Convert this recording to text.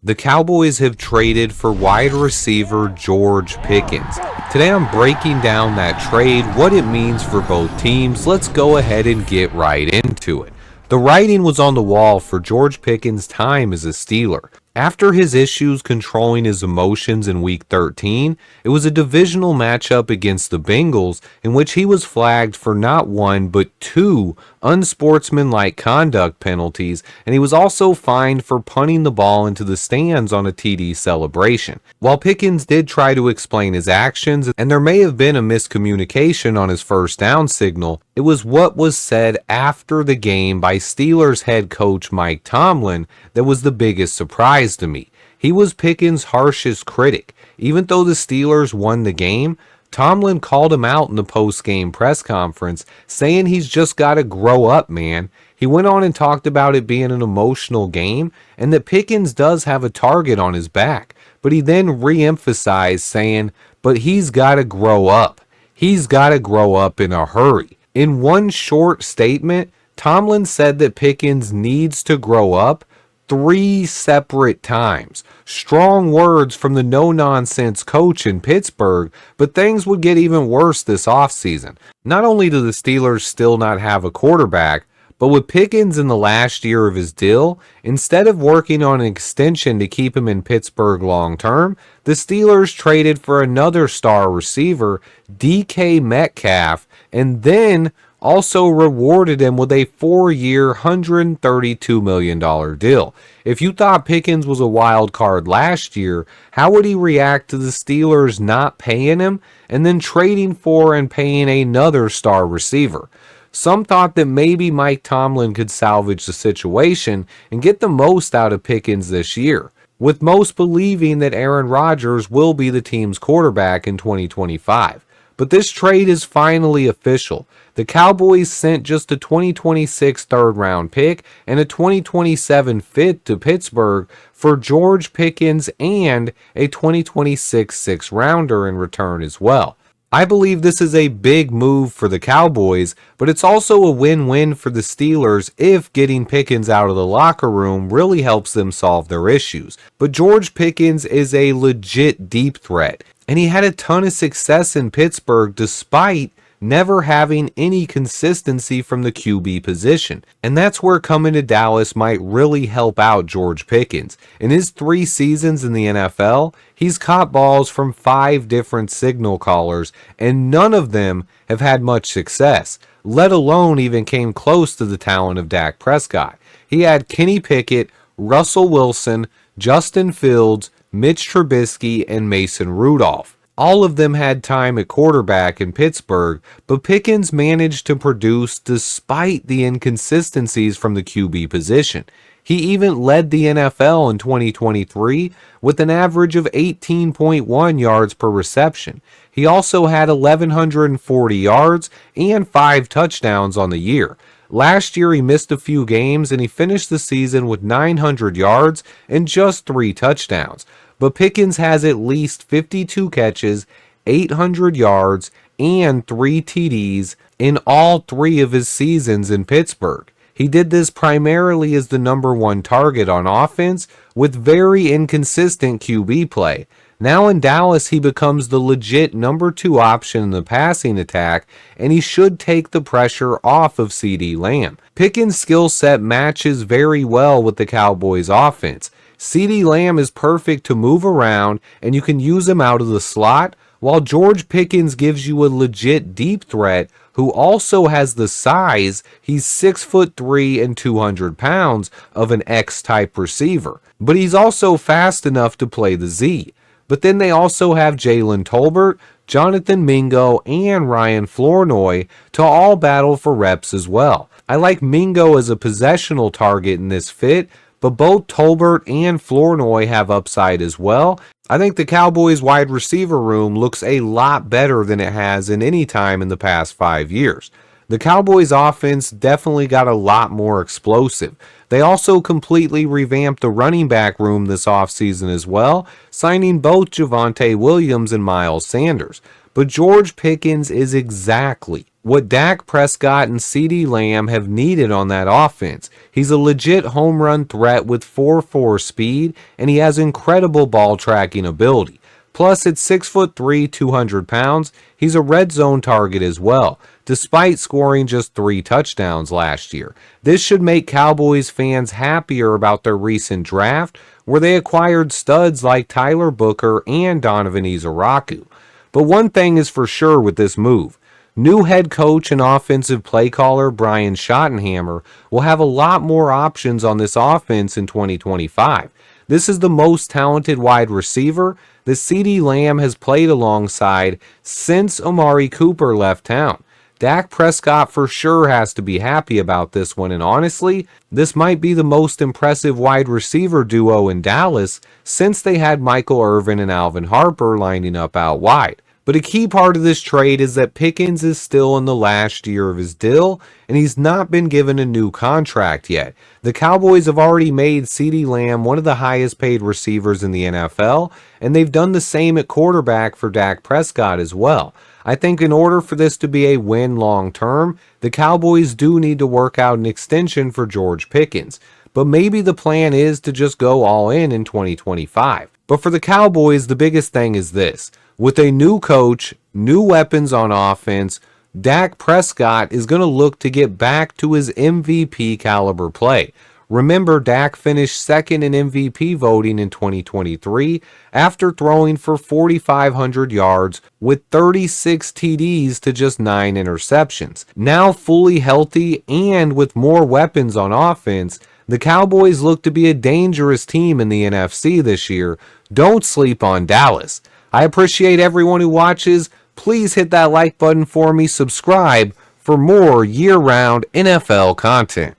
The Cowboys have traded for wide receiver George Pickens. Today I'm breaking down that trade, what it means for both teams. Let's go ahead and get right into it. The writing was on the wall for George Pickens' time as a Steeler. After his issues controlling his emotions in Week 13, it was a divisional matchup against the Bengals in which he was flagged for not one but two unsportsmanlike conduct penalties, and he was also fined for punting the ball into the stands on a TD celebration. While Pickens did try to explain his actions, and there may have been a miscommunication on his first down signal, it was what was said after the game by Steelers head coach Mike Tomlin that was the biggest surprise to me. He was Pickens' harshest critic. Even though the Steelers won the game, Tomlin called him out in the post-game press conference, saying he's just got to grow up, man. He went on and talked about it being an emotional game and that Pickens does have a target on his back. But he then re-emphasized saying, but he's got to grow up. He's got to grow up in a hurry. In one short statement, Tomlin said that Pickens needs to grow up 3 separate times. Strong words from the no-nonsense coach in Pittsburgh, but things would get even worse this offseason. Not only do the Steelers still not have a quarterback, but with Pickens in the last year of his deal, instead of working on an extension to keep him in Pittsburgh long-term, the Steelers traded for another star receiver, DK Metcalf, and then also rewarded him with a 4-year, $132 million deal. If you thought Pickens was a wild card last year, how would he react to the Steelers not paying him and then trading for and paying another star receiver? Some thought that maybe Mike Tomlin could salvage the situation and get the most out of Pickens this year, with most believing that Aaron Rodgers will be the team's quarterback in 2025. But this trade is finally official. The Cowboys sent just a 2026 third-round pick and a 2027 fifth to Pittsburgh for George Pickens and a 2026 sixth-rounder in return as well. I believe this is a big move for the Cowboys, but it's also a win-win for the Steelers if getting Pickens out of the locker room really helps them solve their issues. But George Pickens is a legit deep threat, and he had a ton of success in Pittsburgh despite never having any consistency from the QB position. And that's where coming to Dallas might really help out George Pickens. In his 3 seasons in the NFL, he's caught balls from 5 different signal callers, and none of them have had much success, let alone even came close to the talent of Dak Prescott. He had Kenny Pickett, Russell Wilson, Justin Fields, Mitch Trubisky, and Mason Rudolph. All of them had time at quarterback in Pittsburgh, but Pickens managed to produce despite the inconsistencies from the QB position. He even led the NFL in 2023 with an average of 18.1 yards per reception. He also had 1,140 yards and 5 touchdowns on the year. Last year he missed a few games and he finished the season with 900 yards and just 3 touchdowns. But Pickens has at least 52 catches, 800 yards, and 3 TDs in all 3 of his seasons in Pittsburgh. He did this primarily as the number 1 target on offense with very inconsistent QB play. Now in Dallas, he becomes the legit number 2 option in the passing attack, and he should take the pressure off of CeeDee Lamb. Pickens' skill set matches very well with the Cowboys' offense. CeeDee Lamb is perfect to move around, and you can use him out of the slot, while George Pickens gives you a legit deep threat who also has the size. He's 6'3" and 200 pounds of an X-type receiver, but he's also fast enough to play the Z. But then they also have Jalen Tolbert, Jonathan Mingo, and Ryan Flournoy to all battle for reps as well. I like Mingo as a possessional target in this fit, but both Tolbert and Flournoy have upside as well. I think the Cowboys wide receiver room looks a lot better than it has in any time in the past 5 years. The Cowboys offense definitely got a lot more explosive. They also completely revamped the running back room this offseason as well, signing both Javonte Williams and Miles Sanders. But George Pickens is exactly what Dak Prescott and CeeDee Lamb have needed on that offense. He's a legit home run threat with 4.4 speed, and he has incredible ball tracking ability. Plus, at 6'3", 200 pounds, he's a red zone target as well, despite scoring just 3 touchdowns last year. This should make Cowboys fans happier about their recent draft, where they acquired studs like Tyler Booker and Donovan Ezaraku. But one thing is for sure with this move. New head coach and offensive play caller Brian Schottenheimer will have a lot more options on this offense in 2025. This is the most talented wide receiver that CeeDee Lamb has played alongside since Amari Cooper left town. Dak Prescott for sure has to be happy about this one, and honestly, this might be the most impressive wide receiver duo in Dallas since they had Michael Irvin and Alvin Harper lining up out wide. But a key part of this trade is that Pickens is still in the last year of his deal, and he's not been given a new contract yet. The Cowboys have already made CeeDee Lamb one of the highest paid receivers in the NFL, and they've done the same at quarterback for Dak Prescott as well. I think in order for this to be a win long term, the Cowboys do need to work out an extension for George Pickens. But maybe the plan is to just go all in 2025. But for the Cowboys, the biggest thing is this. With a new coach, new weapons on offense, Dak Prescott is going to look to get back to his MVP caliber play. Remember, Dak finished second in MVP voting in 2023 after throwing for 4,500 yards with 36 TDs to just 9 interceptions. Now fully healthy and with more weapons on offense, the Cowboys look to be a dangerous team in the NFC this year. Don't sleep on Dallas. I appreciate everyone who watches. Please hit that like button for me, subscribe for more year-round NFL content.